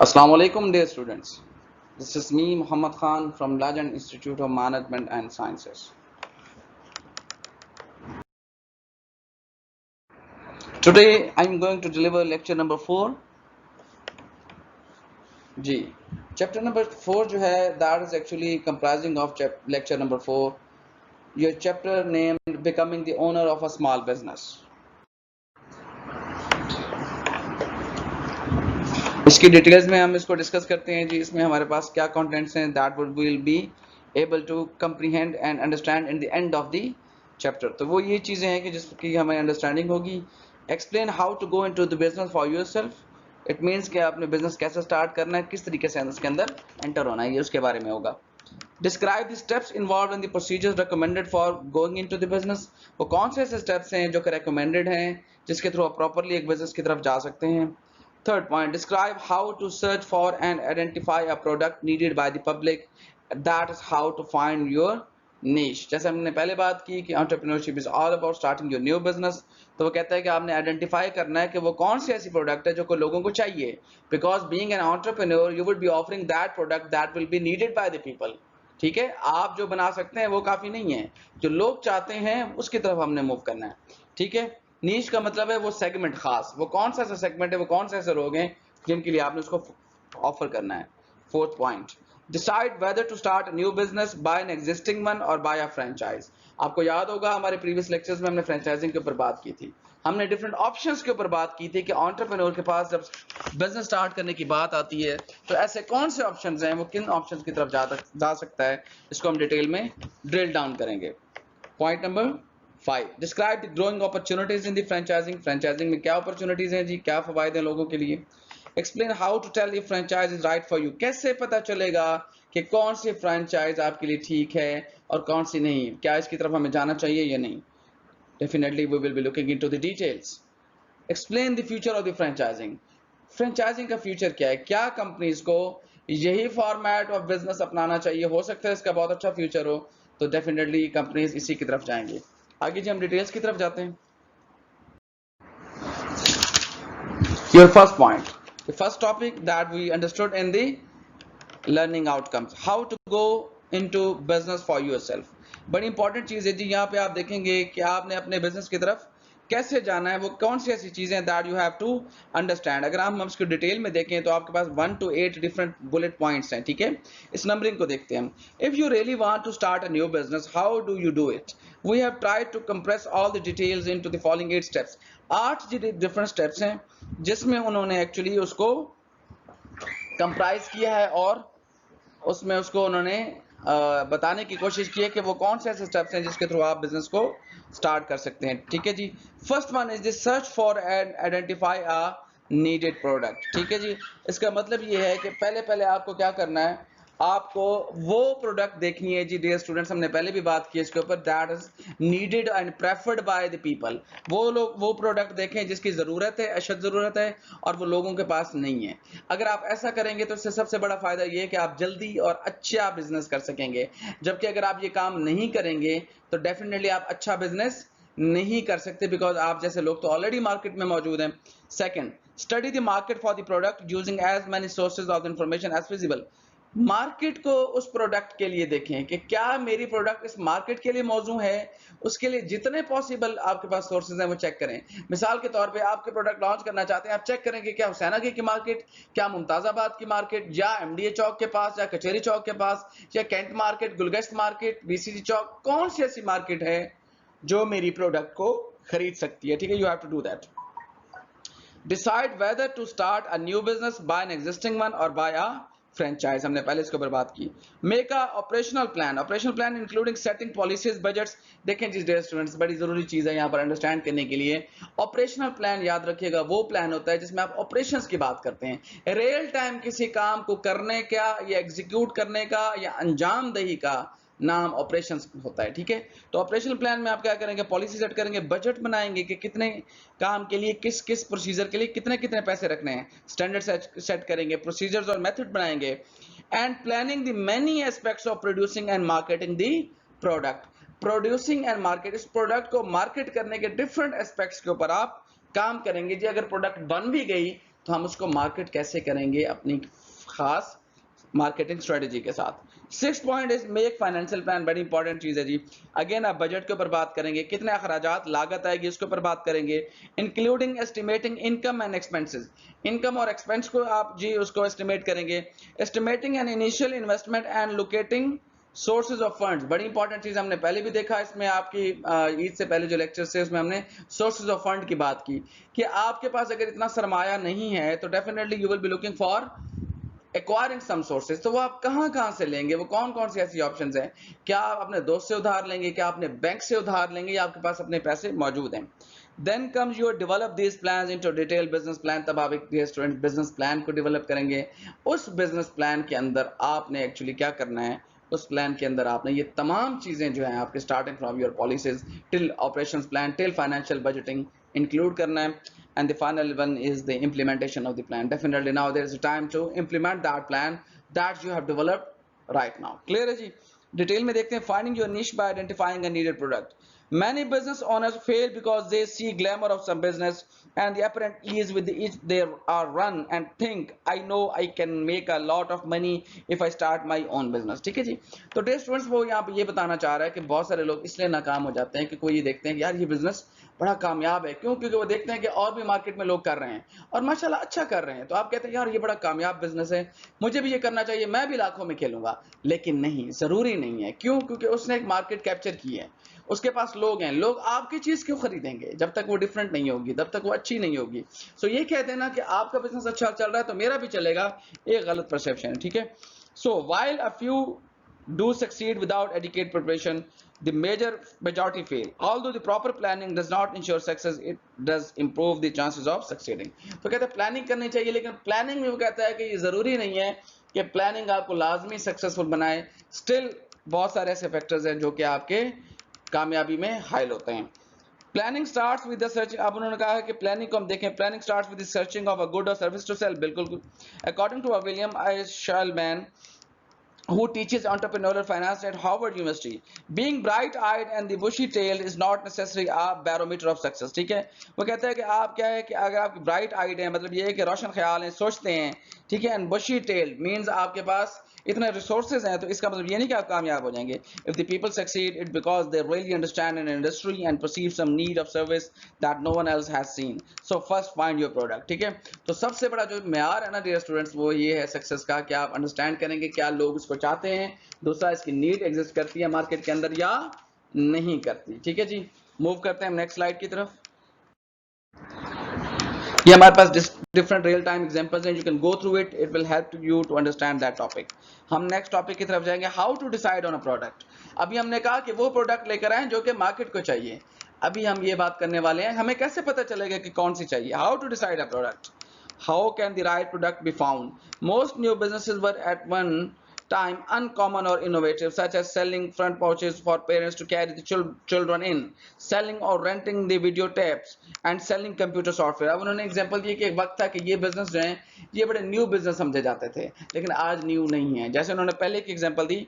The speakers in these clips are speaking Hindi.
Assalamu alaikum, dear students. This is me, Muhammad Khan from Legend Institute of Management and Sciences. Today, I am going to deliver lecture number 4. Ji, chapter number 4 जो है, that is actually comprising of lecture number 4. Your chapter named Becoming the Owner of a Small Business. इसकी डिटेल्स में हम इसको डिस्कस करते हैं जी. इसमें हमारे पास क्या कंटेंट्स हैं that would will be able to comprehend and understand in the end of the chapter. तो वो ये चीज़ें हैं कि जिसकी हमें अंडरस्टैंडिंग होगी. Explain how to go into the business for yourself. It means कि आपने बिजनेस कैसे स्टार्ट करना है, किस तरीके से इसके अंदर एंटर होना है, ये उसके बारे में होगा. Describe the steps involve in the procedures recommended for going into the business. वो कौन से ऐसे स्टेप्स हैं जो कि रिकमेंडेड हैं जिसके थ्रू आप प्रॉपरली एक बिजनेस की तरफ जा सकते हैं. Third point, describe how to search for and identify a product needed by the public. That is how to find your niche. जैसे हमने पहले बात की कि entrepreneurship is all about starting your new business. तो वो कहता है कि आपने identify करना है कि वो कौन सी ऐसी product है जो को लोगों को चाहिए. Because being an entrepreneur, you would be offering that product that will be needed by the people. ठीक है, आप जो बना सकते हैं वो काफी नहीं है, जो लोग चाहते हैं उसकी तरफ हमने मूव करना है. ठीक है, नीश का मतलब है वो सेगमेंट खास, वो कौन सा ऐसा सेगमेंट है, वो कौन से ऐसे लोग हैं जिनके लिए आपने उसको ऑफर करना है. Fourth point, decide whether to start a new business by an existing one or by a franchise. आपको याद होगा हमारे प्रीवियस लेक्चर्स में हमने फ्रेंचाइजिंग के ऊपर बात की थी. हमने डिफरेंट ऑप्शंस के ऊपर बात की थी कि एंटरप्रेन्योर के पास जब बिजनेस स्टार्ट करने की बात आती है तो ऐसे कौन से ऑप्शंस हैं, वो किन ऑप्शंस की तरफ जा सकता है, इसको हम डिटेल में ड्रिल डाउन करेंगे. Point number 5, describe the growing opportunities in the franchising. Franchising में क्या अपॉर्चुनिटीज हैं जी, क्या फायदे हैं लोगों के लिए. Explain how to tell if franchise is right for you. कैसे पता चलेगा कि कौन सी फ्रेंचाइज आपके लिए ठीक है और कौन सी नहीं, क्या इसकी तरफ हमें जाना चाहिए या नहीं. Definitely we will be looking into the details. Explain the future of the franchising. Franchising का फ्यूचर क्या है, क्या कंपनीज को यही फॉर्मेट ऑफ बिजनेस अपनाना चाहिए, हो सकता है इसका बहुत अच्छा फ्यूचर हो, तो डेफिनेटली कंपनीज इसी की तरफ जाएंगे. आगे जी हम डिटेल्स की तरफ जाते हैं. Your first point, the first topic that we understood in the learning outcomes, how to go into business for yourself. बड़ी इंपॉर्टेंट चीज है जी. यहाँ पे आप देखेंगे कि आपने अपने बिजनेस की तरफ कैसे जाना है, वो कौन सी ऐसी चीजें that you have to understand. अगर हम इसको डिटेल में देखें तो आपके पास 1 to 8 डिफरेंट बुलेट पॉइंट्स हैं. ठीक है, इस नंबरिंग को देखते हैं हम. If you really want to start a new business, how do you do it. We have tried to compress all the details into the following 8 steps. 8 different steps हैं जिसमें उन्होंने एक्चुअली उसको कंप्राइज किया है और उसमें उसको उन्होंने बताने की कोशिश की है कि वो कौन से ऐसे स्टेप्स हैं जिसके थ्रू आप बिजनेस को स्टार्ट कर सकते हैं. ठीक है जी. First one is the search for and identify a needed product. ठीक है जी, इसका मतलब ये है कि पहले आपको क्या करना है, आपको वो प्रोडक्ट देखनी है जी. डियर स्टूडेंट्स, हमने पहले भी बात की इसके ऊपर, that is needed and preferred by the people. वो लोग वो प्रोडक्ट देखें जिसकी जरूरत है, अशद जरूरत है, और वो लोगों के पास नहीं है. अगर आप ऐसा करेंगे तो इससे सबसे बड़ा फायदा ये है कि आप जल्दी और अच्छा बिजनेस कर सकेंगे. जबकि अगर आप ये काम नहीं करेंगे तो डेफिनेटली आप अच्छा बिजनेस नहीं कर सकते, बिकॉज आप जैसे लोग तो ऑलरेडी मार्केट में मौजूद हैं. Second, study the market for the product using as many sources of information as feasible. Market को उस प्रोडक्ट के लिए देखें कि क्या मेरी प्रोडक्ट इस मार्केट के लिए मौजू है. उसके लिए जितने पॉसिबल आपके पास सोर्सेज हैं वो चेक करें. मिसाल के तौर पे आपके प्रोडक्ट लॉन्च करना चाहते हैं, आप चेक करेंगे क्या हुसैनाबाद की मार्केट, क्या मुमताजाबाद की मार्केट, या एमडीए चौक के पास, या कचेरी चौक के पास, या cantt market, Gulgasht market, BCG चौक, कौन सी ऐसी मार्केट है जो मेरी प्रोडक्ट को खरीद सकती है. ठीक है, you have to do that. Decide whether to start a new business by an existing one or by a franchise. हमने पहले इसके ऊपर बात की. Make a operational plan. Operational plan including setting policies, budgets. देखें जी डियर स्टूडेंट्स, बड़ी जरूरी चीज है यहाँ पर अंडरस्टैंड करने के लिए. ऑपरेशनल प्लान याद रखिएगा, वो प्लान होता है जिसमें आप ऑपरेशंस की बात करते हैं, रियल टाइम किसी काम को करने का या एग्जीक्यूट करने का या अंजाम दही का नाम ऑपरेशंस होता है. ठीक है, तो ऑपरेशनल प्लान में आप क्या करेंगे, पॉलिसी सेट करेंगे, बजट बनाएंगे कि कितने काम के लिए किस किस प्रोसीजर के लिए कितने कितने पैसे रखने हैं, स्टैंडर्ड सेट करेंगे, प्रोसीजर्स और मेथड बनाएंगे. And planning the many aspects of producing and marketing the product. Producing and market, इस प्रोडक्ट को मार्केट करने के डिफरेंट एस्पेक्ट्स के ऊपर आप काम करेंगे जी. अगर प्रोडक्ट बन भी गई तो हम उसको मार्केट कैसे करेंगे अपनी खास मार्केटिंग स्ट्रेटेजी के साथ। 6 point is make financial plan, बड़ी इंपॉर्टेंट चीज है जी। अगेन आप बजट के ऊपर बात करेंगे, कितने अखराजात लागत आएगी इसके ऊपर बात करेंगे, including estimating income and expenses, income और एक्सपेंस को आप जी उसको एस्टिमेट करेंगे, estimating an initial investment and locating sources of funds, बड़ी इंपॉर्टेंट चीज हमने पहले भी देखा इसमें आपकी ईद से पहले जो लेक्चर थे उसमें हमने सोर्सेज ऑफ फंड की बात की कि आपके पास अगर इतना सरमाया नहीं है तो definitely you will be looking for acquiring some sources. तो वो आप कहां से लेंगे, वो कौन कौन सी ऐसी ऑप्शंस हैं, क्या आप अपने दोस्त से उधार लेंगे, क्या अपने बैंक से उधार लेंगे, या आपके पास अपने पैसे मौजूद हैं। Then comes your develop these plans into detail business plan, तब आप एक स्टूडेंट बिजनेस प्लान को डेवलप करेंगे। उस बिजनेस प्लान के अंदर आपने एक्चुअली क्या करना है, उस प्लान के अंदर आपने ये तमाम चीजें जो हैं आपके starting from your policies till operations plan till financial budgeting include करना है। And the final one is the implementation of the plan. Definitely now there is a time to implement that plan that you have developed right now. Clear है जी? डिटेल में देखते हैं। finding your niche by identifying a needed product. Many business owners fail because they see glamour of some business and the apparent ease with which they are run and think I know I can make a lot of money if I start my own business। ठीक है जी। तो डे स्टूडेंट्स वो यहाँ पे ये बताना चाह रहा है कि बहुत सारे लोग इसलिए नाकाम हो जाते हैं कि कोई ये देखते हैं कि यार ये बिजनेस बड़ा कामयाब है, क्यों? क्योंकि वो देखते हैं कि और भी मार्केट में लोग कर रहे हैं और माशाल्लाह अच्छा कर रहे हैं, तो आप कहते हैं यार ये बड़ा कामयाब बिजनेस है, मुझे भी ये करना चाहिए, मैं भी लाखों में खेलूंगा। लेकिन नहीं, जरूरी नहीं है। क्यों? क्योंकि उसने एक मार्केट कैप्चर की है, उसके पास लोग हैं। लोग आपकी चीज क्यों खरीदेंगे जब तक वो डिफरेंट नहीं होगी, जब तक वो अच्छी नहीं होगी। सो ये कहते हैं ना कि आपका बिजनेस अच्छा चल रहा है तो मेरा भी चलेगा, एक गलत परसेप्शन है। ठीक है। सो while a few do succeed without adequate preparation, the majority fail. Although the proper planning does not ensure success, it does improve the chances of succeeding. तो कहते हैं प्लानिंग करनी चाहिए, लेकिन प्लानिंग में वो कहता है कि ये जरूरी नहीं है कि प्लानिंग आपको लाजमी सक्सेसफुल बनाए। स्टिल बहुत सारे ऐसे फैक्टर्स हैं जो कि आपके कामयाबी में हाइल होते हैं। Planning starts with the search, अब उन्होंने कहा है कि प्लानिंग को हम देखें, planning starts with the searching of a good or service to sell. बिल्कुल, according to William I Shellman who teaches entrepreneurial finance at Harvard University, being bright-eyed and the bushy-tailed is not necessarily a barometer of success। ठीक है। वो कहता है कि आप क्या है कि अगर आप bright-eyed हैं, मतलब ये है कि रोशन ख्याल हैं, सोचते हैं, ठीक है, and bushy-tailed means आपके पास इतने रिसोर्सेज हैं, तो इसका मतलब ये नहीं कि आप कामयाब हो जाएंगे। If the people succeed it because they really understand an industry and perceive some need of service that no one else has seen. So first find your product. ठीक है। तो सबसे बड़ा जो म्यार है ना डियर स्टूडेंट्स, वो ये है सक्सेस का कि आप अंडरस्टैंड करेंगे क्या लोग इसको चाहते हैं, दूसरा इसकी नीड एग्जिस्ट करती है मार्केट के अंदर या नहीं करती। ठीक है जी। मूव करते हैं नेक्स्ट स्लाइड की तरफ। ये हमारे पास डिफरेंट रियल टाइम एग्जांपल्स हैं, you can go through it, it will help you to understand that topic. हम नेक्स्ट टॉपिक की तरफ जाएंगे, how to decide on a product. अभी हमने कहा कि वो प्रोडक्ट लेकर आए जो कि मार्केट को चाहिए। अभी हम ये बात करने वाले हैं हमें कैसे पता चलेगा कि कौन सी चाहिए। How to decide a product, how can the right product be found. Most new businesses were at one time uncommon or innovative, such as selling front pouches for parents to carry the children in, selling or renting the videotapes and selling computer software। अब उन्होंने एग्जांपल दिए कि एक वक्त था कि ये बिजनेस जो है ये बड़े न्यू बिजनेस समझे जाते थे, लेकिन आज न्यू नहीं है। जैसे उन्होंने पहले एक एग्जांपल दी,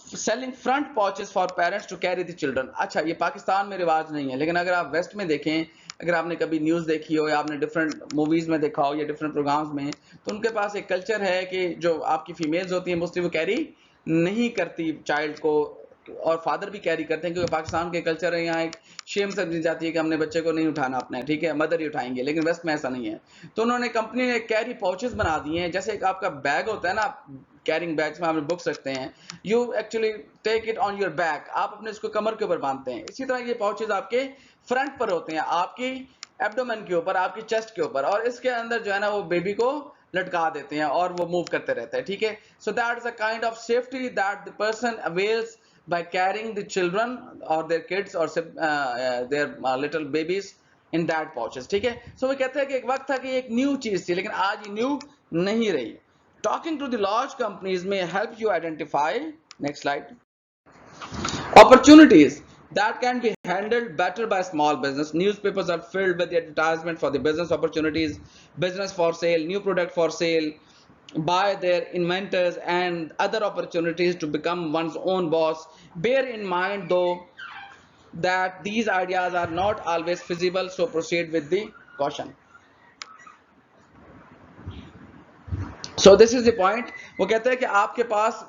selling front pouches for parents to carry the children. अच्छा, ये पाकिस्तान में रिवाज नहीं है, लेकिन अगर आप वेस्ट में देखें, अगर आपने कभी न्यूज़ देखी हो या आपने डिफरेंट मूवीज़ में देखा हो या डिफरेंट प्रोग्राम्स में, तो उनके पास एक कल्चर है कि जो आपकी फीमेल्स होती हैं मोस्टली वो कैरी नहीं करती चाइल्ड को, और फादर भी कैरी करते हैं, क्योंकि पाकिस्तान के कल्चर है, यहाँ एक शेम समझी जाती है कि हमने बच्चे को नहीं उठाना अपना है, ठीक है, मदर ही उठाएंगे, लेकिन वेस्ट में ऐसा नहीं है। तो उन्होंने कंपनी ने कैरी पाउचेस बना दिए हैं, जैसे एक आपका बैग होता है ना, कैरिंग बैग्स में आप बुक्स रखते हैं, you actually take it on your back, आप अपने इसको कमर के ऊपर बांधते हैं। इसी तरह ये पाउचेस आपके फ्रंट पर होते हैं, आपकी एब्डोमेन के ऊपर, आपकी चेस्ट के ऊपर, और इसके अंदर जो है ना वो बेबी को लटका देते हैं और वो मूव करते रहते हैं। ठीक है। So that is a kind of safety that the person avails by carrying the children or their kids or their little babies in that pouches। ठीक है। सो वो कहते हैं कि एक वक्त था कि एक न्यू चीज थी, लेकिन आज ये न्यू नहीं रही। Talking to the large companies may help you identify, next slide, opportunities that can be handled better by small business. Newspapers are filled with the advertisement for the business opportunities, business for sale, new product for sale by their inventors and other opportunities to become one's own boss. Bear in mind though that these ideas are not always feasible, so proceed with the caution। So this is the point. वो कहते हैं कि आपके पास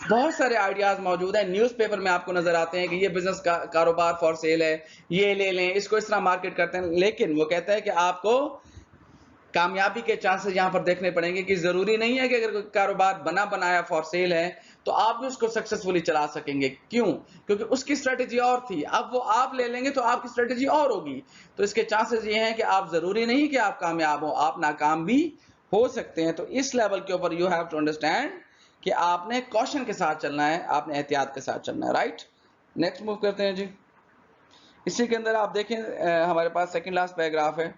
बहुत सारे आइडियाज मौजूद हैं, न्यूज़पेपर में आपको नजर आते हैं कि ये बिजनेस का कारोबार फॉर सेल है, ये ले लें, इसको इस तरह मार्केट करते हैं, लेकिन वो कहता है कि आपको कामयाबी के चांसेस यहां पर देखने पड़ेंगे कि जरूरी नहीं है कि अगर कोई कारोबार बना बनाया फॉर सेल है तो आप भी उसको सक्सेसफुली चला सकेंगे। क्यों? क्योंकि उसकी स्ट्रेटेजी और थी, अब वो आप ले लेंगे तो आपकी स्ट्रेटेजी और होगी। तो इसके चांसेस ये हैं कि आप जरूरी नहीं कि आप कामयाब हो, आप नाकाम भी हो सकते हैं। तो इस लेवल के ऊपर यू हैव टू अंडरस्टैंड कि आपने कॉशन के साथ चलना है, आपने एहतियात के साथ चलना है। राइट, नेक्स्ट मूव करते हैं जी। इसी के अंदर आप देखें हमारे पास सेकंड लास्ट पैराग्राफ है।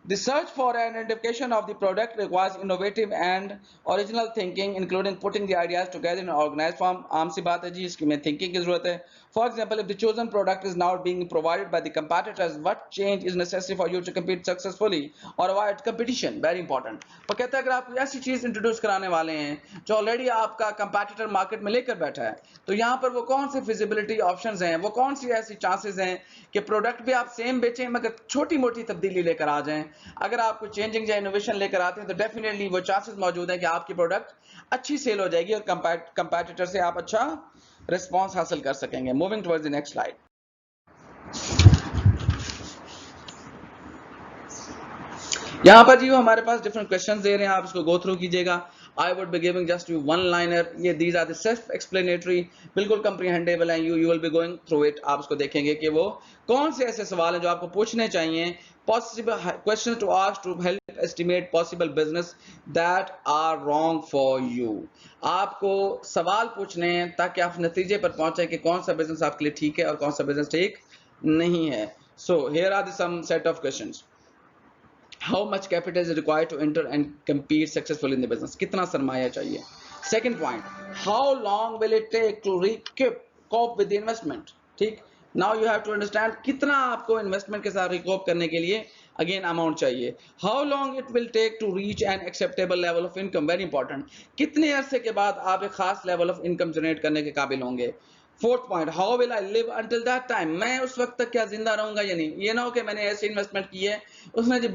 The search for identification of the product requires innovative and original thinking, including putting the ideas together in an organized form. आम सी बात है जी, इसकी में thinking की जरूरत है। For example, if the chosen product is now being provided by the competitors, what change is necessary for you to compete successfully or avoid competition? Very important. वो कहता है अगर आप ऐसी चीज इंट्रोड्यूस कराने वाले हैं जो ऑलरेडी आपका कंपेटिटर मार्केट में लेकर बैठा है, तो यहाँ पर वो कौन सी फिजिबिलिटी ऑप्शंस हैं, वो कौन सी ऐसी चांसेस हैं कि प्रोडक्ट भी आप सेम बेचें मगर छोटी मोटी तब्दीली लेकर आ जाएं। अगर आप कोई चेंजिंग या इनोवेशन लेकर आते हैं तो डेफिनेटली वो चांसेस मौजूद हैं कि आपकी प्रोडक्ट अच्छी सेल हो जाएगी और कंपेटिटर से आप अच्छा रिस्पांस हासिल कर सकेंगे। Moving towards the next slide. यहाँ पर जी वो हमारे पास डिफरेंट क्वेश्चंस दे रहे हैं, आप इसको गो थ्रू कीजिएगा। I would be giving just you one liner, ये these are the self explanatory, बिल्कुल कंप्रीहेंडेबल हैं। You will be going through it, आप इसको देखेंगे कि वो कौन से ऐसे सवाल हैं जो आपको पूछने चाहिए, possible question to ask to help estimate possible business that are wrong for you. आपको सवाल पूछने हैं ताकि आप नतीजे पर पहुंचे कि कौन सा बिजनेस आपके लिए ठीक है और कौन सा बिजनेस ठीक नहीं है। So here are the some set of questions. How much capital is required to enter and compete successfully in the business? कितना सरमाया चाहिए? Second point, how long will it take to cope with the investment? ठीक, now you have to understand कितना आपको investment के साथ रिकॉप करने के लिए again amount चाहिए। How long it will take to reach an acceptable level of income? Very important, कितने अरसे के बाद आप एक खास level of income generate करने के काबिल होंगे। Fourth point, how will I live until that time? मैं उस वक्त तक क्या जिंदा रहूंगा या नहीं? ये ना हो कि मैंने ऐसी इन्वेस्टमेंट की है, उसने जो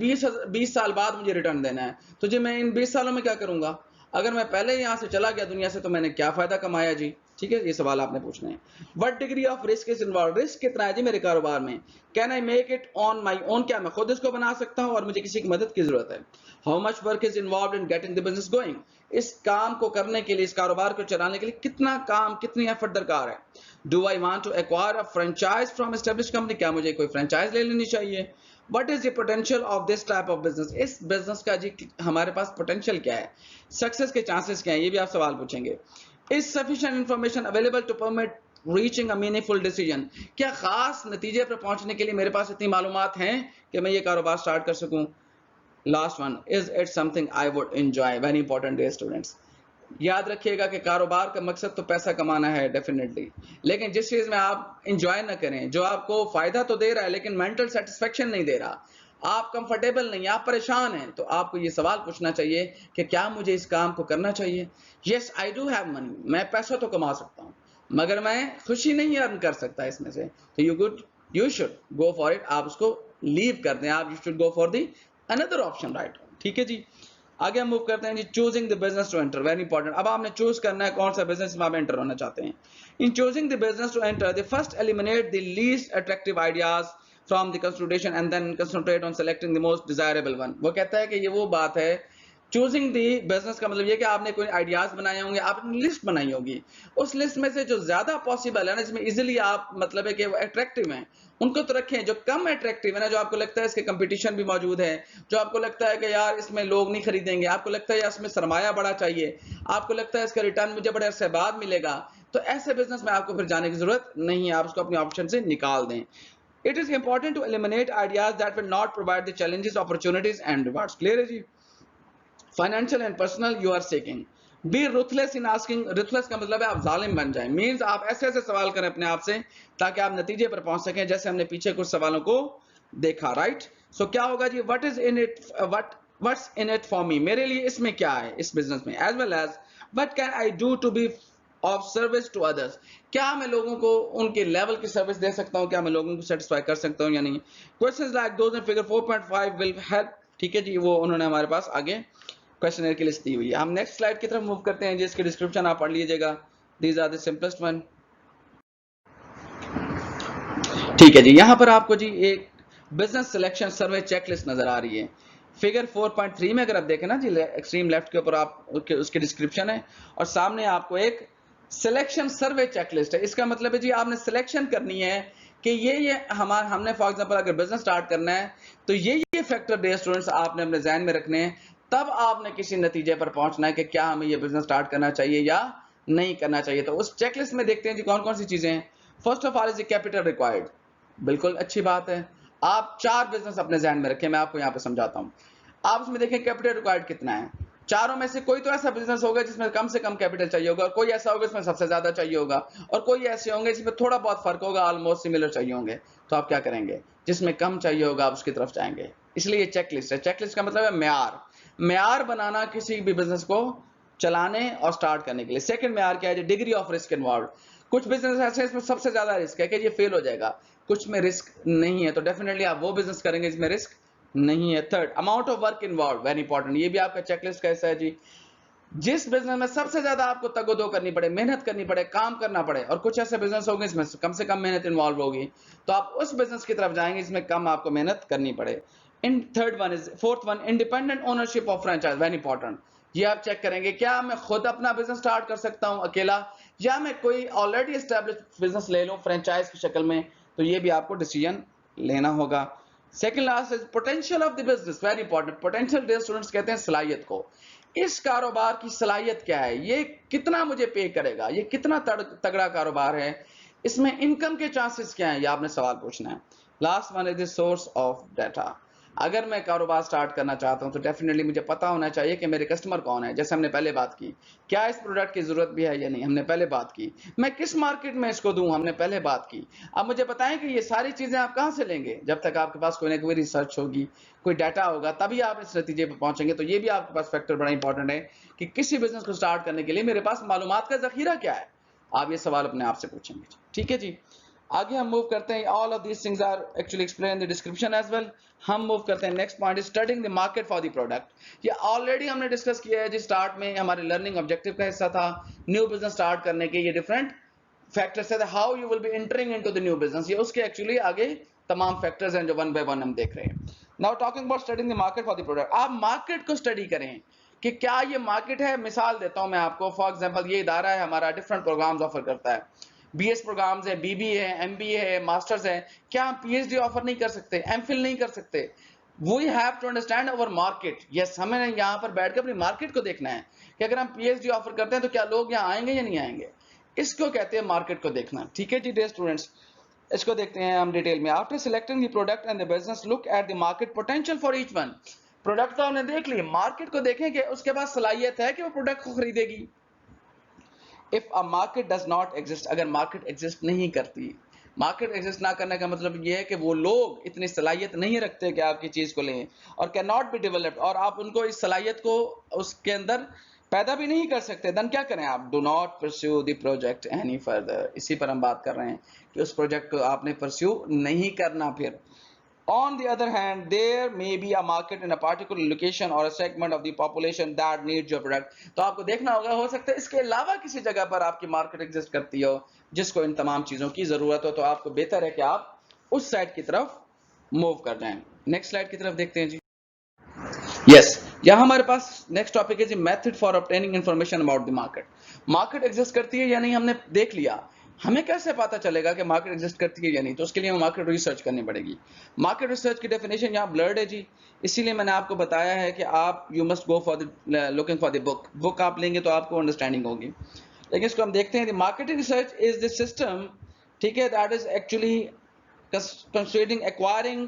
20 साल बाद मुझे रिटर्न देना है, तो जी मैं इन 20 सालों में क्या करूंगा? अगर मैं पहले यहाँ से चला गया दुनिया से तो मैंने क्या फायदा कमाया जी? ठीक है, ये सवाल आपने पूछने हैं। What degree of risk is involve? Risk कितना है जी मेरे कारोबार में? Can I make it on my own? क्या मैं खुद इसको बना सकता हूँ और मुझे किसी की मदद की जरूरत है? How much work is involve in getting the business going? इस काम को करने के लिए, इस कारोबार को चलाने के लिए कितना काम, कितनी एफर्ट दरकार है? Do I want to acquire a franchise from established company? क्या मुझे कोई फ्रेंचाइज ले लेनी चाहिए? What is the potential of this type of business? इस बिजनेस का जी हमारे पास पोटेंशियल क्या है, सक्सेस के चांसेस क्या है, ये भी आप सवाल पूछेंगे। Is sufficient information available to permit reaching a meaningful decision? क्या खास नतीजे पर पहुंचने के लिए मेरे पास इतनी मालूमात हैं कि मैं ये कारोबार स्टार्ट कर सकूं? Last one, is it something I would enjoy? Very important dear students, याद रखिएगा कि कारोबार का मकसद तो पैसा कमाना है डेफिनेटली, लेकिन जिस चीज में आप इंजॉय ना करें, जो आपको फायदा तो दे रहा है लेकिन मेंटल सेटिस्फेक्शन नहीं दे रहा, आप कंफर्टेबल नहीं, आप परेशान हैं, तो आपको ये सवाल पूछना चाहिए कि क्या मुझे इस काम को करना चाहिए? Yes I do have money, मैं पैसा तो कमा सकता हूँ मगर मैं खुशी नहीं अर्न कर सकता इसमें से, तो you should go for it. आप उसको लीव कर दें, आप you should go for the another option, right? ठीक है जी, आगे हम मूव करते हैं जी। Choosing the business to enter, very important. अब आपने चूज करना है कौन सा बिजनेस में आप एंटर होना चाहते हैं। In choosing the business to enter, the first eliminate the least attractive ideas from the consideration and then concentrate on selecting the most desirable one. वो कहता है कि ये वो बात है, चूजिंग दी बिजनेस का मतलब ये कि आपने कोई आइडियाज बनाए होंगे, आपने लिस्ट बनाई होगी, उस लिस्ट में से जो ज्यादा पॉसिबल है ना, जिसमें इजीली आप मतलब है कि वो अट्रैक्टिव हैं, उनको तो रखें। जो कम अट्रैक्टिव है ना, जो आपको लगता है इसके कंपटीशन भी मौजूद है, जो आपको लगता है कि यार इसमें लोग नहीं खरीदेंगे, आपको लगता है यार इसमें सरमाया बड़ा चाहिए, आपको लगता है इसका रिटर्न मुझे बड़े अरसे बाद मिलेगा, तो ऐसे बिजनेस में आपको फिर जाने की जरूरत नहीं है, आप उसको अपने ऑप्शन से निकाल दें। It is important to eliminate ideas that will not provide the challenges, opportunities and rewards. Clear है जी? Financial and personal you are seeking, be ruthless in asking. Ruthless का मतलब है आप जालिम बन जाएं, मींस आप ऐसे ऐसे सवाल करें अपने आप से ताकि आप नतीजे पर पहुंच सकें, जैसे हमने पीछे कुछ सवालों को देखा, राइट? सो क्या होगा जी, what is in it, what's in it for me, मेरे लिए इसमें क्या है इस बिजनेस में, as well as what can I do to be of service to others, क्या मैं लोगों को उनके लेवल की सर्विस दे सकता हूं, क्या मैं लोगों को सेटिस्फाई कर सकता हूं या नहीं। Questions like those in figure 4.5 will help. ठीक है जी, वो उन्होंने हमारे पास आगे क्वेश्चनर की लिस्ट दी हुई है। हम नेक्स्ट स्लाइड की तरफ मूव करते हैं जिसकी डिस्क्रिप्शन आप पढ़ लीजिएगा। These are the simplest one. ठीक है जी, यहां पर आपको जी एक बिजनेस सिलेक्शन सर्वे चेकलिस्ट नजर आ रही है। फिगर 4.3 में अगर आप देखें ना जी, एक्सट्रीम लेफ्ट के ऊपर आप उसकी डिस्क्रिप्शन है और सामने आपको एक सिलेक्शन सर्वे चेकलिस्ट है। इसका मतलब है जी आपने सिलेक्शन करनी है कि ये हमने फॉर एग्जांपल अगर बिजनेस स्टार्ट करना है तो ये फैक्टर बेस्ड स्टूडेंट्स आपने अपने ज़हन में रखने हैं, तब आपने किसी नतीजे पर पहुंचना है कि क्या हमें ये बिजनेस स्टार्ट करना चाहिए या नहीं करना चाहिए। तो उस चेकलिस्ट में देखते हैं जी कौन कौन सी चीजें हैं। First of all is capital required, बिल्कुल अच्छी बात है। आप 4 बिजनेस अपने ध्यान में रखें, मैं आपको यहां पे समझाता हूं। आप इसमें देखें कैपिटल रिक्वायर्ड कितना है। चारों में से कोई तो ऐसा बिजनेस होगा जिसमें कम से कम कैपिटल चाहिए होगा, कोई ऐसा होगा जिसमें सबसे ज्यादा चाहिए होगा, और कोई ऐसे होंगे जिसमें थोड़ा बहुत फर्क होगा, ऑलमोस्ट सिमिलर चाहिए होंगे। तो आप क्या करेंगे, जिसमें कम चाहिए होगा आप उसकी तरफ जाएंगे। इसलिए चेकलिस्ट है। चेकलिस्ट का मतलब है म्यार बनाना किसी भी बिजनेस को चलाने और स्टार्ट करने के लिए। सेकंड म्यार क्या है, डिग्री ऑफ रिस्क इन्वॉल्व। कुछ बिजनेस ऐसे इसमें सबसे ज्यादा रिस्क है कि ये फेल हो जाएगा, कुछ में रिस्क नहीं है, तो डेफिनेटली आप वो बिजनेस करेंगे जिसमें रिस्क नहीं है। Third, amount of work involve, very important, ये भी आपका चेकलिस्ट का हिस्सा है जी। जिस बिजनेस में सबसे ज्यादा आपको तगोदो करनी पड़े, मेहनत करनी पड़े, काम करना पड़े, और कुछ ऐसे बिजनेस होंगे इसमें कम से कम मेहनत इन्वॉल्व होगी, तो आप उस बिजनेस की तरफ जाएंगे जिसमें कम आपको मेहनत करनी पड़े। In third one is fourth one, independent ownership of franchise, very important. ये आप चेक करेंगे क्या मैं खुद अपना बिजनेस स्टार्ट कर सकता हूं अकेला, या मैं कोई ऑलरेडी एस्टेब्लिश बिजनेस ले लूं फ्रेंचाइज की शक्ल में। तो ये भी आपको डिसीजन लेना होगा। Second last is potential of the business, very important. Potential students कहते हैं सलाहियत को। इस कारोबार की सलाहियत क्या है, ये कितना मुझे पे करेगा, ये कितना तगड़ा कारोबार है, इसमें इनकम के चांसेस क्या हैं, ये आपने सवाल पूछना है। Last one is the source of data. अगर मैं कारोबार स्टार्ट करना चाहता हूं तो डेफिनेटली मुझे पता होना चाहिए कि मेरे कस्टमर कौन है, जैसे हमने पहले बात की, क्या इस प्रोडक्ट की जरूरत भी है या नहीं, हमने पहले बात की। मैं किस मार्केट में इसको दूं, हमने पहले बात की। अब मुझे बताएं कि ये सारी चीजें आप कहां से लेंगे, जब तक आपके पास कोई ना कोई रिसर्च होगी, कोई डाटा होगा, तभी आप इस नतीजे पर पहुंचेंगे। तो ये भी आपके पास फैक्टर बड़ा इंपॉर्टेंट है कि किसी बिजनेस को स्टार्ट करने के लिए मेरे पास मालूमात का जखीरा क्या है। आप ये सवाल अपने आप से पूछेंगे। ठीक है जी, आगे हम मूव करते हैं। All of these things are actually explain in the description as well. हम मूव करते हैं next point, studying the market for the product. ये ऑलरेडी हमने डिस्कस किया है जी, स्टार्ट में हमारे लर्निंग ऑब्जेक्टिव का हिस्सा था। न्यू बिजनेस स्टार्ट करने के ये डिफरेंट फैक्टर्स है, how you will B entering into the new business, ये उसके एक्चुअली आगे तमाम फैक्टर्स हैं जो वन बाय वन हम देख रहे हैं। Now talking about studying the market for the product, आप मार्केट को स्टडी करें कि क्या ये मार्केट है। मिसाल देता हूं मैं आपको, फॉर एग्जांपल ये इदारा है हमारा, डिफरेंट प्रोग्राम्स ऑफर करता है, बीएस प्रोग्राम्स है, बीबीए है, एमबीए है, मास्टर्स है, क्या हम पीएचडी ऑफर नहीं कर सकते, एमफिल नहीं कर सकते? We have to understand our market. Yes, हमें यहाँ पर बैठकर अपनी मार्केट को देखना है कि अगर हम पीएचडी ऑफर करते हैं तो क्या लोग यहाँ आएंगे या नहीं आएंगे। इसको कहते हैं मार्केट को देखना। ठीक है जी डियर स्टूडेंट्स, इसको देखते हैं हम डिटेल में। After selecting the product and the business, look at the market potential for each one. Product तो हमने देख ली, मार्केट को देखें कि उसके पास सलाहियत है कि वो प्रोडक्ट को खरीदेगी। If a market does not exist, अगर मार्केट एग्जिस्ट नहीं करती, मार्केट एग्जिस्ट ना करने का मतलब ये है कि वो लोग इतनी सलाहियत नहीं रखते कि आपकी चीज को लें, और कैन नॉट बी डेवलप्ड, और आप उनको इस सलाहियत को उसके अंदर पैदा भी नहीं कर सकते, देन क्या करें आप, do not pursue the project any further. इसी पर हम बात कर रहे हैं कि उस प्रोजेक्ट को आपने परस्यू नहीं करना। फिर on the other hand, there may be a market in a particular location or a segment of the population that needs your product। तो आपको देखना होगा, हो सकता है इसके अलावा किसी जगह पर आपकी मार्केट एग्जिस्ट करती हो जिसको इन तमाम चीजों की जरूरत हो, तो आपको बेहतर है कि आप उस साइड की तरफ मूव कर जाएं। नेक्स्ट स्लाइड की तरफ देखते हैं जी। यस, यहाँ हमारे पास नेक्स्ट टॉपिक है जी, method for obtaining information about the market. Market exist करती है या नहीं हमने देख लिया, हमें कैसे पता चलेगा कि मार्केट एग्जिस्ट करती है या नहीं, तो उसके लिए हमें मार्केट रिसर्च करनी पड़ेगी। मार्केट रिसर्च की डेफिनेशन यहाँ ब्लर्ड है जी, इसीलिए मैंने आपको बताया है कि आप you must go for the looking for the book आप लेंगे तो आपको अंडरस्टैंडिंग होगी। लेकिन इसको हम देखते हैं, marketing research is the system, ठीक है, that is actually considering, acquiring,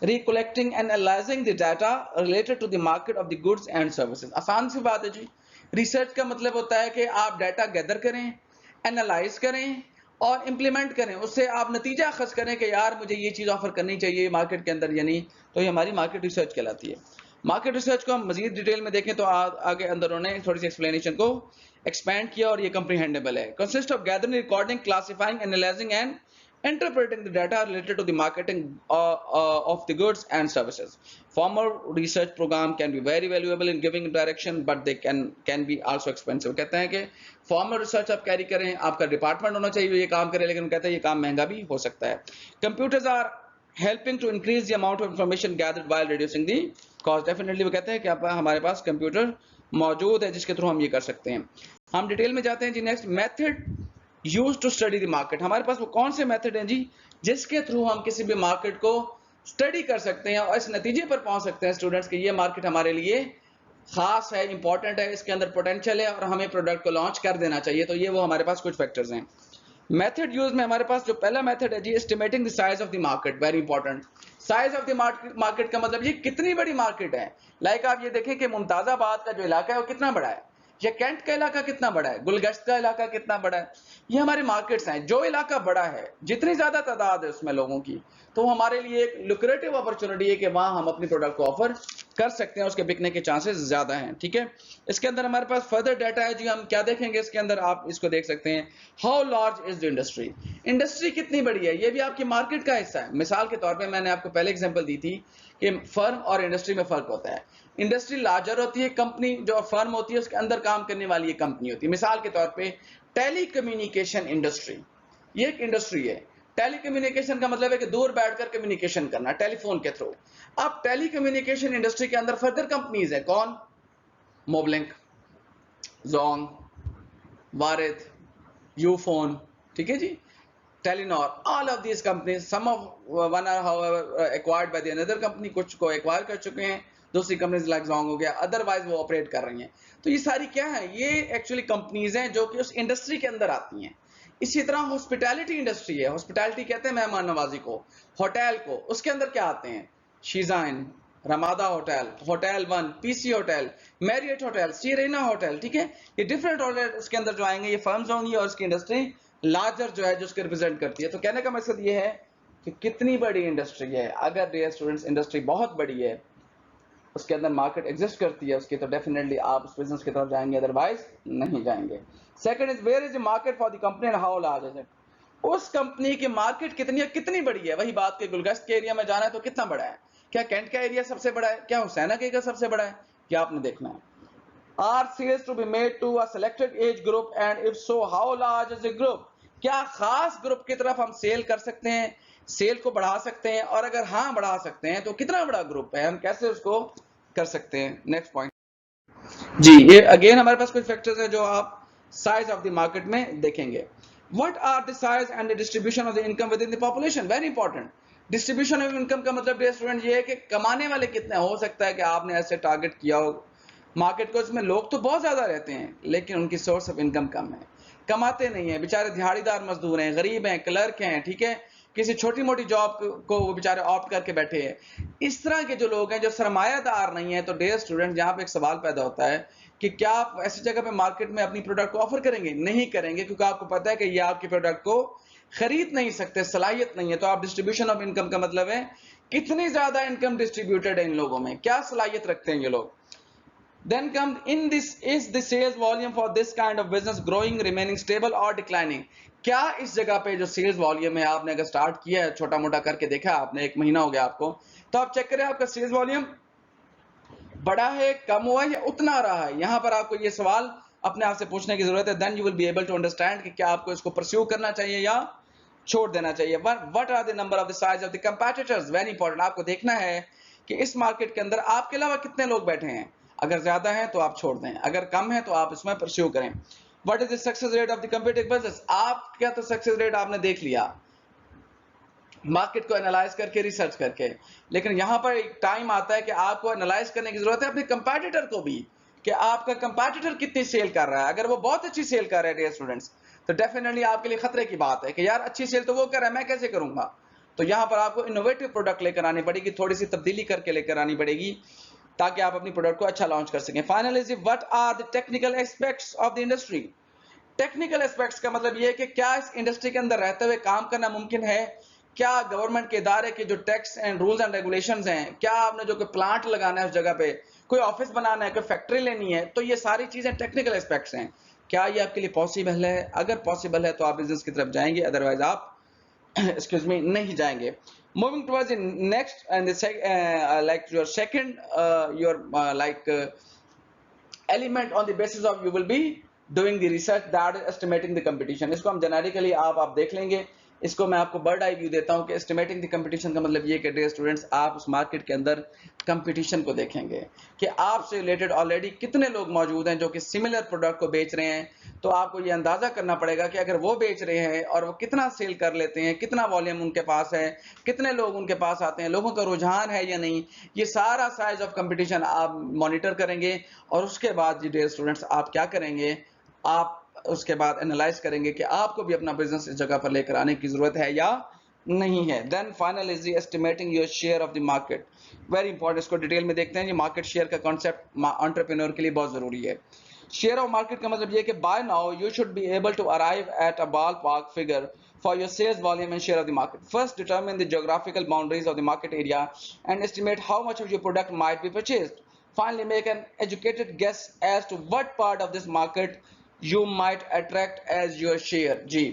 recollecting and analyzing the data related to the market of the goods and services। आसान सी बात है जी, रिसर्च का मतलब होता है कि आप डाटा गैदर करें, एनालाइज करें और इंप्लीमेंट करें, उससे आप नतीजा अखज़ करें कि यार मुझे ये चीज़ ऑफर करनी चाहिए मार्केट के अंदर या नहीं, तो ये हमारी मार्केट रिसर्च कहलाती है। मार्केट रिसर्च को हम मजीद डिटेल में देखें तो आगे अंदर उन्होंने थोड़ी सी एक्सप्लेनेशन को एक्सपैंड किया और ये कंप्रीहेंडेबल है। Consist of gathering, recording, classifying, analysing and interpreting the data related to the marketing of the goods and services. Formal research program can be very valuable in giving direction, but they can be also expensive. कहते हैं कि फॉर्मल रिसर्च आप कैरी करें, आपका डिपार्टमेंट होना चाहिए ये काम करे, लेकिन कहते हैं ये काम महंगा भी हो सकता है. Computers are helping to increase the amount of information gathered while reducing the cost. Definitely वो कहते हैं कि आप हमारे पास कंप्यूटर मौजूद है जिसके थ्रू हम ये कर सकते हैं. हम डिटेल में जाते हैं जी. Next, method use to study the market. हमारे पास वो कौन से मेथड हैं जी जिसके थ्रू हम किसी भी मार्केट को स्टडी कर सकते हैं और इस नतीजे पर पहुंच सकते हैं स्टूडेंट्स कि ये मार्केट हमारे लिए खास है, इंपॉर्टेंट है, इसके अंदर पोटेंशियल है और हमें प्रोडक्ट को लॉन्च कर देना चाहिए. तो ये वो हमारे पास कुछ फैक्टर्स हैं. मेथड यूज में हमारे पास जो पहला मेथड है जी, estimating the size of the market. Very important. Size of the market का मतलब ये कितनी बड़ी मार्केट है. लाइक आप ये देखें कि मुमताजाबाद का जो इलाका है वो कितना बड़ा है, या कैंट का इलाका कितना बड़ा है, गुलगश्त का इलाका कितना बड़ा है. ये हमारे मार्केट्स हैं. जो इलाका बड़ा है, जितनी ज्यादा तादाद है उसमें लोगों की, तो हमारे लिए एक लुक्रेटिव अपॉर्चुनिटी है कि वहां हम अपनी प्रोडक्ट को ऑफर कर सकते हैं, उसके बिकने के चांसेस ज्यादा हैं. ठीक है. इसके अंदर हमारे पास फर्दर डाटा है जी. हम क्या देखेंगे इसके अंदर, आप इसको देख सकते हैं. How large is the industry. Industry कितनी बड़ी है, ये भी आपकी मार्केट का हिस्सा है. मिसाल के तौर पे मैंने आपको पहले एग्जांपल दी थी कि फर्म और इंडस्ट्री में फर्क होता है. इंडस्ट्री लार्जर होती है, कंपनी जो फर्म होती है उसके अंदर काम करने वाली एक कंपनी होती है. मिसाल के तौर पे टेलीकम्युनिकेशन इंडस्ट्री, ये एक इंडस्ट्री है. टेलीकम्युनिकेशन का मतलब है कि दूर बैठकर कम्युनिकेशन करना टेलीफोन के थ्रू. अब टेलीकम्युनिकेशन इंडस्ट्री के अंदर फर्दर कंपनीज है. कौन? मोबलिंक, जोंग, वारिद, यूफोन. ठीक है जी. Telenor, all of these companies, some of one are however acquired by the another company, कुछ को एक्वायर कर चुके हैं, दूसरी कंपनीज लाइक जोंग हो गया, अदरवाइज वो ऑपरेट कर रही हैं. तो ये सारी क्या है, ये एक्चुअली कंपनीज हैं जो कि उस इंडस्ट्री के अंदर आती हैं. इसी तरह हॉस्पिटैलिटी इंडस्ट्री है. हॉस्पिटैलिटी कहते हैं मेहमान नवाजी को, होटल को. उसके अंदर क्या आते हैं? शीजाइन, Ramada hotel, hotel one, PC hotel, Marriott hotel, Serena hotel. ठीक है. ये डिफरेंट होटल उसके अंदर जो आएंगे, ये फर्म्स होंगी और उसकी इंडस्ट्री लार्जर जो है जो उसके रिप्रेजेंट करती है. तो कहने का मकसद ये है कि कितनी बड़ी इंडस्ट्री है. अगर डियर स्टूडेंट्स इंडस्ट्री बहुत बड़ी है, उसके अंदर मार्केट एग्जिस्ट करती है उसकी, तो डेफिनेटली आप उस बिजनेस की तरफ जाएंगे, अदरवाइज नहीं जाएंगे. Second is where is the market for the company and how large is it. उस कंपनी की मार्केट कितनी बड़ी है. वही बात के गुलगश्त के एरिया में जाना है तो कितना बड़ा है. क्या कैंट का एरिया सबसे बड़ा है? क्या हुसैना का सबसे बड़ा है? क्या आपने देखना है. Are sales to be made to a selected age group, and if so, how large is the group? क्या खास ग्रुप की तरफ हम सेल कर सकते हैं, सेल को बढ़ा सकते हैं, और अगर हाँ बढ़ा सकते हैं तो कितना बड़ा ग्रुप है, हम कैसे उसको कर सकते हैं. नेक्स्ट पॉइंट जी. ये अगेन हमारे पास कुछ फैक्टर्स हैं जो आप साइज ऑफ द मार्केट में देखेंगे. What are the size and the distribution of the income with in the population. Very important. Distribution of income का मतलब डियर स्टूडेंट ये है कि कमाने वाले कितने. हो सकता है कि आपने ऐसे टारगेट किया हो मार्केट को, इसमें लोग तो बहुत ज्यादा रहते हैं लेकिन उनकी सोर्स ऑफ इनकम कम है, कमाते नहीं है, बेचारे दिहाड़ीदार मजदूर हैं, गरीब हैं, क्लर्क हैं. ठीक है. किसी छोटी मोटी जॉब को वो बेचारे ऑप्ट करके बैठे हैं. इस तरह के जो लोग हैं जो सरमायादार नहीं है, तो डियर स्टूडेंट यहाँ पे एक सवाल पैदा होता है कि क्या आप ऐसी जगह पे मार्केट में अपनी प्रोडक्ट को ऑफर करेंगे? नहीं करेंगे, क्योंकि आपको पता है कि ये आपकी प्रोडक्ट को खरीद नहीं सकते, सलाहियत नहीं है. तो आप डिस्ट्रीब्यूशन ऑफ इनकम का मतलब है कितनी ज्यादा इनकम डिस्ट्रीब्यूटेड है इन लोगों में, क्या सलाहियत रखते हैं ये लोग. Then come in this, is the sales volume for this kind of business growing, remaining stable or declining. क्या इस जगह पे जो सेल्स वॉल्यूम है, आपने अगर स्टार्ट किया है छोटा मोटा करके देखा आपने, एक महीना हो गया आपको, तो आप चेक करें आपका सेल्स वॉल्यूम बढ़ा है, कम हुआ है या उतना रहा है. यहां पर आपको ये सवाल अपने आप से पूछने की जरूरत है. Then you will be able to understand कि क्या आपको इसको परस्यू करना चाहिए या छोड़ देना चाहिए. What are the number of the size of the competitors. Very important. आपको देखना है कि इस मार्केट के अंदर आपके अलावा कितने लोग बैठे हैं. अगर ज्यादा है तो आप छोड़ दें, अगर कम है तो आप इसमें परस्यू करें. What is the success rate of the competitive business. आप क्या तो सक्सेस रेट आपने देख लिया मार्केट को एनालाइज करके, रिसर्च करके, लेकिन यहां पर एक टाइम आता है कि आपको एनालाइज करने की जरूरत है अपने कंपेटिटर को भी, कि आपका कंपेटिटर कितनी सेल कर रहा है. अगर वो बहुत अच्छी सेल कर रहा है डियर स्टूडेंट्स, तो डेफिनेटली आपके लिए खतरे की बात है कि यार अच्छी सेल तो वो कर रहा है, मैं कैसे करूंगा. तो यहां पर आपको इनोवेटिव प्रोडक्ट लेकर आनी पड़ेगी, थोड़ी सी तब्दीली करके लेकर आनी पड़ेगी ताकि आप अपनी प्रोडक्ट को अच्छा लॉन्च कर सकें. Finally, what are the technical aspects of the industry. Technical aspects का मतलब ये है कि क्या इस इंडस्ट्री के अंदर रहते हुए काम करना मुमकिन है. क्या गवर्नमेंट के इदारे के जो tax and rules and regulations हैं, क्या आपने जो कोई प्लांट लगाना है उस जगह पे, कोई ऑफिस बनाना है, कोई फैक्ट्री लेनी है, तो ये सारी चीजें टेक्निकल एस्पेक्ट्स हैं. क्या ये आपके लिए पॉसिबल है? अगर पॉसिबल है तो आप बिजनेस की तरफ जाएंगे, अदरवाइज आप excuse me, नहीं जाएंगे. Moving towards the next and the like your second element on the basis of you will be doing the research, that is estimating the competition. इसको हम generically आप देख लेंगे. इसको मैं आपको बर्ड आई व्यू देता हूं कि एस्टिमेटिंग द कंपटीशन का मतलब ये कि डियर स्टूडेंट्स, आप उस मार्केट के अंदर कंपटीशन को देखेंगे कि आपसे रिलेटेड ऑलरेडी कितने लोग मौजूद हैं जो कि सिमिलर प्रोडक्ट को बेच रहे हैं. तो आपको ये अंदाजा करना पड़ेगा कि अगर वो बेच रहे हैं और वो कितना सेल कर लेते हैं, कितना वॉल्यूम उनके पास है, कितने लोग उनके पास आते हैं, लोगों का रुझान है या नहीं, ये सारा साइज ऑफ कंपटीशन आप मॉनिटर करेंगे. और उसके बाद डियर स्टूडेंट्स आप क्या करेंगे, आप उसके बाद एनालाइज करेंगे कि आपको भी अपना बिजनेस इस जगह पर लेकर आने की जरूरत है या नहीं है. Then final is the estimating your share of the market. Very important, इसको डिटेल में देखते हैं. ये मार्केट शेयर का कॉन्सेप्ट एंटरप्रेन्योर के लिए बहुत जरूरी है. शेयर ऑफ मार्केट का मतलब ये कि by now you should be able to arrive at a ballpark figure for your sales volume and share of the market. First, determine the geographical boundaries of the market area and estimate how much of your product might be purchased. Finally, make an educated guess as to what part of this market you might attract as your share. जी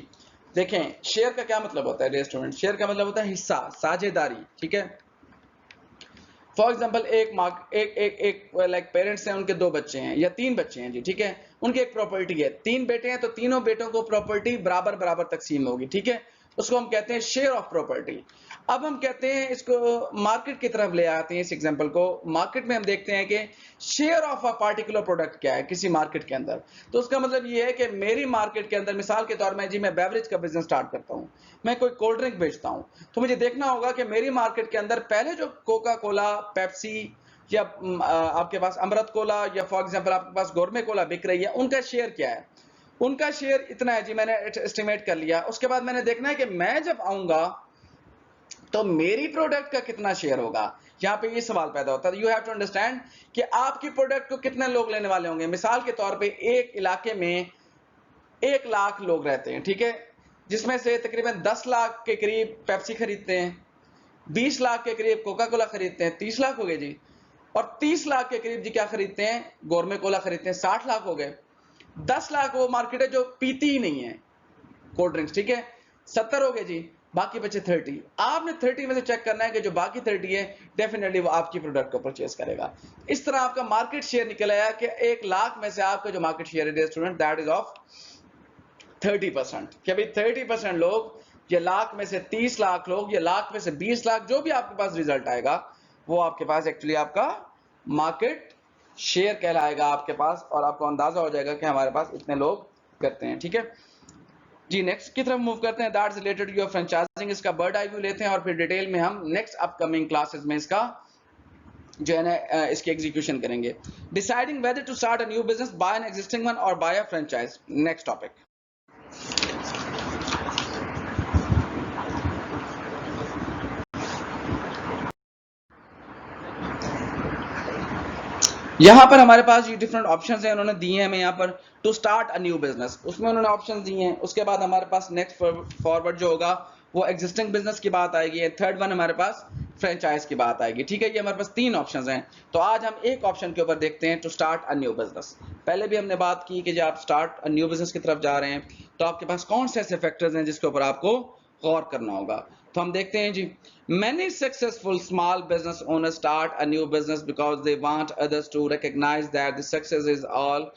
देखें, शेयर का क्या मतलब होता है डियर स्टूडेंट? शेयर का मतलब होता है हिस्सा, साझेदारी. ठीक है. फॉर एग्जाम्पल एक लाइक पेरेंट्स हैं, उनके 2 बच्चे हैं या 3 बच्चे हैं जी. ठीक है. उनकी एक प्रॉपर्टी है, 3 बेटे हैं, तो तीनों बेटों को प्रॉपर्टी बराबर बराबर तकसीम होगी. ठीक है. उसको हम कहते हैं शेयर ऑफ प्रॉपर्टी. अब हम कहते हैं इसको मार्केट की तरफ ले आते हैं. इस एग्जांपल को मार्केट में हम देखते हैं कि share of a particular product क्या है किसी मार्केट के अंदर. तो उसका मतलब ये है कि मेरी मार्केट के अंदर, मिसाल के तौर में जी, मैं बेवरेज का बिजनेस स्टार्ट करता हूं, मैं कोई कोल्ड ड्रिंक बेचता हूं, तो मुझे देखना होगा कि मेरी मार्केट के अंदर पहले जो कोका कोला, पेप्सी या आपके पास अमृत कोला या फॉर एग्जांपल आपके पास गोरमे कोला बिक रही है, उनका शेयर क्या है. उनका शेयर इतना है जी, मैंने एस्टिमेट कर लिया. उसके बाद मैंने देखना है कि मैं जब आऊंगा तो मेरी प्रोडक्ट का कितना शेयर होगा. यहां पे ये सवाल पैदा होता है. यू हैव टू अंडरस्टैंड कि आपकी प्रोडक्ट को कितने लोग लेने वाले होंगे. मिसाल के तौर पे एक इलाके में 1 लाख लोग रहते हैं. ठीक है. जिसमें से तकरीबन 10 लाख के करीब पेप्सी खरीदते हैं, 20 लाख के करीब कोका कोला खरीदते हैं, 30 लाख हो गए जी. और 30 लाख के करीब जी क्या खरीदते हैं, गोरमे कोला खरीदते हैं, 60 लाख हो गए. 10 लाख वो मार्केट है जो पीती ही नहीं है कोल्ड ड्रिंक्स. ठीक है. 70 हो गए जी. बाकी बचे 30. आपने 30 में से चेक करना है कि जो बाकी 30 है डेफिनेटली वो आपकी प्रोडक्ट को परचेज करेगा. इस तरह आपका मार्केट शेयर निकल आया कि 1 लाख में से आपका जो मार्केट शेयर है स्टूडेंट, दैट इज ऑफ 30%. कि भाई 30% लोग, ये लाख में से 30 लाख लोग, ये लाख में से 20 लाख, जो भी आपके पास रिजल्ट आएगा वो आपके पास एक्चुअली आपका मार्केट शेयर कहलाएगा आपके पास. और आपको अंदाजा हो जाएगा कि हमारे पास इतने लोग करते हैं. ठीक है जी. नेक्स्ट की तरफ मूव करते हैं. That's related to your franchising. इसका बर्ड आई व्यू लेते हैं और फिर डिटेल में हम नेक्स्ट अपकमिंग क्लासेस में इसका जो है ना इसकी एग्जीक्यूशन करेंगे. Deciding whether to start a new business, by an existing one or by a franchise. Next topic. यहां पर हमारे पास ये डिफरेंट ऑप्शंस हैं, उन्होंने दिए हैं हमें यहां पर. To start a new business, उसमें उन्होंने ऑप्शंस दिए हैं. उसके बाद हमारे पास नेक्स्ट फॉरवर्ड जो होगा वो एग्जिस्टिंग बिजनेस की बात आएगी. थर्ड वन हमारे पास फ्रेंचाइज की बात आएगी. ठीक है. ये हमारे पास 3 ऑप्शंस हैं. तो आज हम एक ऑप्शन के ऊपर देखते हैं, to start a new business. पहले भी हमने बात की कि जब आप स्टार्ट अ न्यू बिजनेस की तरफ जा रहे हैं तो आपके पास कौन से ऐसे फैक्टर्स हैं जिसके ऊपर आपको गौर करना होगा. तो हम देखते हैं जी. Many successful small business owners start a new business because they want others to recognize that the success is all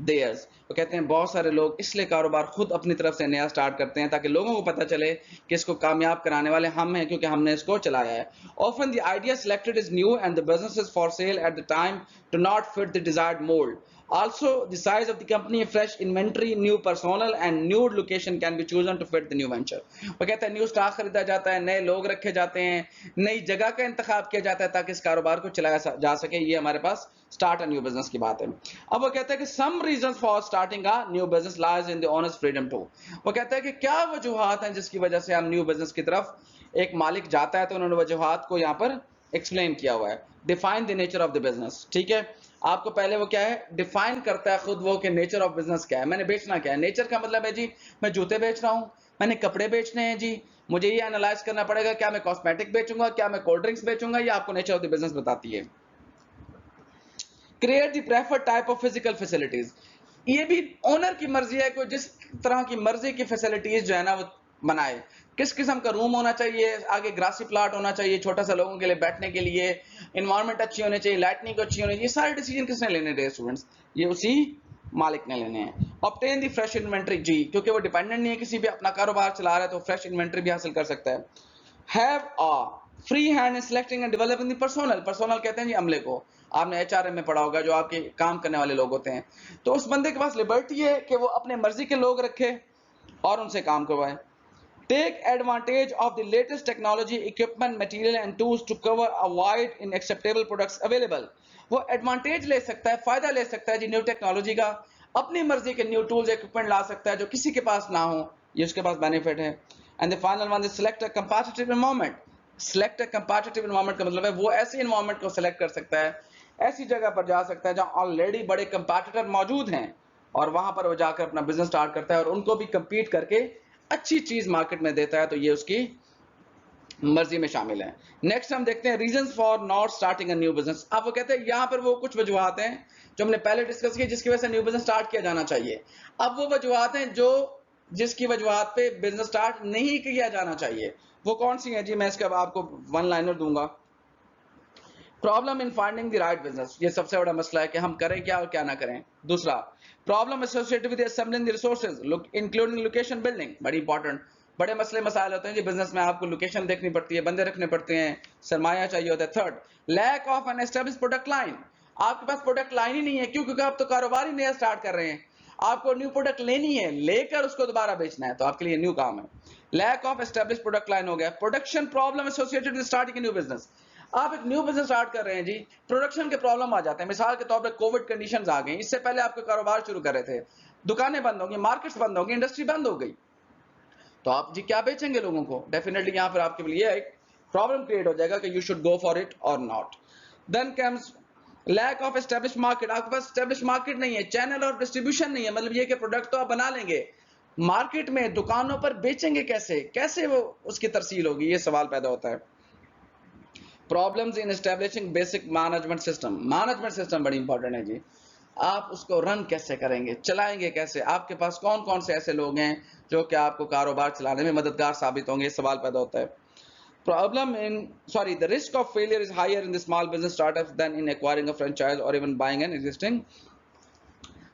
theirs. तो कहते हैं बहुत सारे लोग इसलिए कारोबार खुद अपनी तरफ से नया स्टार्ट करते हैं ताकि लोगों को पता चले कि इसको कामयाब कराने वाले हम हैं क्योंकि हमने इसको चलाया है. Often the idea selected is new and the business is for sale at the time do not fit the desired mold. Also, the size of the company, fresh inventory, new personnel and new location can be chosen to fit the new venture. वो कहता है न्यू स्टॉक खरीदा जाता है, नए लोग रखे जाते हैं, नई जगह का इंतखाब किया जाता है ताकि इस कारोबार को चलाया जा सके. ये हमारे पास स्टार्ट अ न्यू बिजनेस की बात है. अब वो कहता है कि some reasons for starting a new business lies in the owner's freedom to. वो कहता है कि क्या वजूहात हैं जिसकी वजह से हम न्यू बिजनेस की तरफ एक मालिक जाता है. तो उन्होंने वजूहात को यहाँ पर एक्सप्लेन किया हुआ है. Define the nature of the business. ठीक है. आपको पहले वो क्या है डिफाइन करता है खुद वो कि नेचर ऑफ बिजनेस क्या है, मैंने बेचना क्या है. नेचर का मतलब है जी मैं जूते बेच रहा हूं, मैंने कपड़े बेचने हैं जी. मुझे ये एनालाइज करना पड़ेगा क्या मैं कॉस्मेटिक बेचूंगा, क्या मैं कोल्ड ड्रिंक्स बेचूंगा. ये आपको नेचर ऑफ द बिजनेस बताती है. Create the preferred type of physical facilities. ये भी ओनर की मर्जी है, कोई जिस तरह की मर्जी की फैसिलिटीज जो है ना वो बनाए, किस किस्म का रूम होना चाहिए, आगे ग्रासी प्लाट होना चाहिए छोटा सा लोगों के लिए बैठने के लिए, इन्वायरमेंट अच्छी होनी चाहिए, लाइटनिंग अच्छी होनी चाहिए, ये सारे डिसीजन किसने लेने थे स्टूडेंट्स, ये उसी मालिक ने लेने हैं। ऑब्टेन दी फ्रेश इन्वेंट्री, जी क्योंकि वो डिपेंडेंट नहीं है किसी भी, अपना कारोबार चला रहा है तो फ्रेश इन्वेंट्री भी हासिल कर सकता है। Have a free hand in selecting and developing the personnel, personnel कहते हैं जी अमले को, आपने एचआरएम में पढ़ा होगा, जो आपके काम करने वाले लोग होते हैं, तो उस बंदे के पास लिबर्टी है कि वो अपने मर्जी के लोग रखे और उनसे काम करवाए। Take advantage of the latest technology, equipment, material and tools to cover a wide in acceptable products available, वो एडवांटेज ले सकता है, फायदा ले सकता है जी न्यू टेक्नोलॉजी का, अपनी मर्जी के न्यू टूल्स इक्विपमेंट ला सकता है जो किसी के पास ना हो, ये उसके पास बेनिफिट है। And the final one is select a competitive environment, select a competitive environment का मतलब है वो ऐसे एनवायरनमेंट को सिलेक्ट कर सकता है, ऐसी जगह पर जा सकता है जहां ऑलरेडी बड़े कंपेटिटर मौजूद हैं और वहां पर वो जाकर अपना बिजनेस स्टार्ट करता है और उनको भी कंपीट करके अच्छी चीज मार्केट में देता है, तो ये उसकी मर्जी में शामिल है। नेक्स्ट हम देखते हैं reasons for not starting a new business. अब वो कहते हैं यहाँ पर वो कुछ वजूहात हैं जो हमने पहले डिस्कस की जिसकी वजह से न्यू बिजनेस स्टार्ट किया जाना चाहिए। अब वो वजूहात हैं जो जिसकी वजूहात पे बिजनेस स्टार्ट नहीं किया जाना चाहिए, वो कौन सी है जी, मैं इसका आपको वन लाइनर दूंगा। Problem in finding the right business, ये सबसे बड़ा मसला है कि हम करें क्या और क्या ना करें। दूसरा, problem associated with assembling the resources including location building, बड़ी इंपॉर्टेंट, बड़े मसले मसाइल होते हैं जी बिजनेस में, आपको लोकेशन देखनी पड़ती है, बंदे रखने पड़ते हैं, सरमाया चाहिए होता है। Third, lack of an establish product line, आपके पास प्रोडक्ट लाइन ही नहीं है, क्यों, क्योंकि आप तो कारोबार ही नया स्टार्ट कर रहे हैं, आपको न्यू प्रोडक्ट लेनी है, लेकर उसको दोबारा बेचना है, तो आपके लिए न्यू काम है। Lack of establish product line हो गया। Production problem associated with starting new business, आप एक न्यू बिजनेस स्टार्ट कर रहे हैं जी, प्रोडक्शन के प्रॉब्लम आ जाते हैं, मिसाल के तौर पर कोविड कंडीशंस आ गई, इससे पहले आपके कारोबार शुरू कर रहे थे, दुकानें बंद होंगी, मार्केट्स बंद होंगी, इंडस्ट्री बंद हो गई, तो आप जी क्या बेचेंगे लोगों को, डेफिनेटली यहां पर आपके लिए एक प्रॉब्लम क्रिएट हो जाएगा कि you should go for it or not. Then comes lack of establish market, आपके पास एस्टेब्लिश मार्केट नहीं है, चैनल और डिस्ट्रीब्यूशन नहीं है, मतलब ये कि प्रोडक्ट तो आप बना लेंगे, मार्केट में दुकानों पर बेचेंगे कैसे, कैसे वो उसकी तरसील होगी, ये सवाल पैदा होता है। Problems in establishing basic management system, management system बड़ी इंपॉर्टेंट है जी, आप उसको रन कैसे करेंगे, चलाएंगे कैसे, आपके पास कौन कौन से ऐसे लोग हैं जो कि आपको कारोबार चलाने में मददगार साबित होंगे, सवाल पैदा होता है। Problem in the risk of failure is higher in the small business startup than in acquiring a franchise or even buying an existing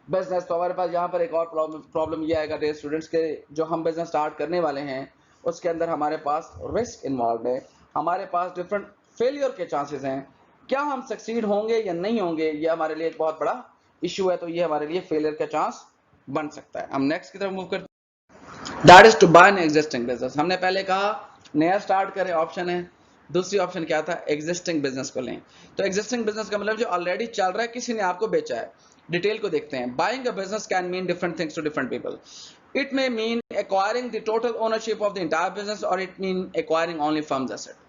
business. तो हमारे पास यहाँ पर एक और प्रॉब्लम ये आएगा डियर स्टूडेंट्स के जो हम बिजनेस स्टार्ट करने वाले हैं उसके अंदर हमारे पास रिस्क इन्वॉल्व है, हमारे पास डिफरेंट फेलियर के चांसेस हैं, क्या हम सक्सीड होंगे या नहीं होंगे, ये हमारे लिए एक बहुत बड़ा इशू है, तो ये हमारे लिए फेलियर का चांस बन सकता है। हम नेक्स्ट की तरफ मूव करते हैं, that is to buy an existing business. हमने पहले कहा नया स्टार्ट करें ऑप्शन है, दूसरी ऑप्शन क्या था, एग्जिस्टिंग बिजनेस को लें। तो एग्जिस्टिंग बिजनेस का मतलब जो ऑलरेडी चल रहा है, किसी ने आपको बेचा है। डिटेल को देखते हैं। Buying a business can mean different things to different people, it may mean acquiring the total ownership of the entire business or it mean acquiring only firms asset.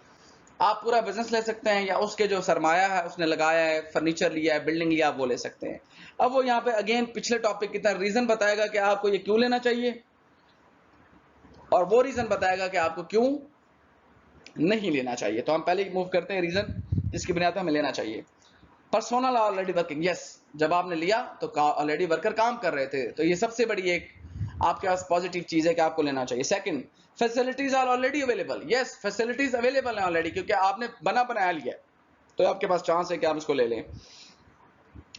आप पूरा बिजनेस ले सकते हैं या उसके जो सरमाया है उसने लगाया है, फर्नीचर लिया है, बिल्डिंग लिया, आप वो ले सकते हैं। अब वो यहाँ पे अगेन पिछले टॉपिक की तरह रीजन बताएगा कि आपको ये क्यों लेना चाहिए और वो रीजन बताएगा कि आपको क्यों नहीं लेना चाहिए। तो हम पहले मूव करते हैं रीजन जिसकी बुनियाद पर हमें लेना चाहिए। पर्सोनल ऑलरेडी वर्किंग, यस, जब आपने लिया तो ऑलरेडी वर्कर काम कर रहे थे, तो ये सबसे बड़ी एक आपके पास पॉजिटिव चीज है कि आपको लेना चाहिए। Second, facilities are already available, yes, facilities available है ऑलरेडी, क्योंकि आपने बनाया लिया तो आपके पास चांस है कि आप उसको ले लें।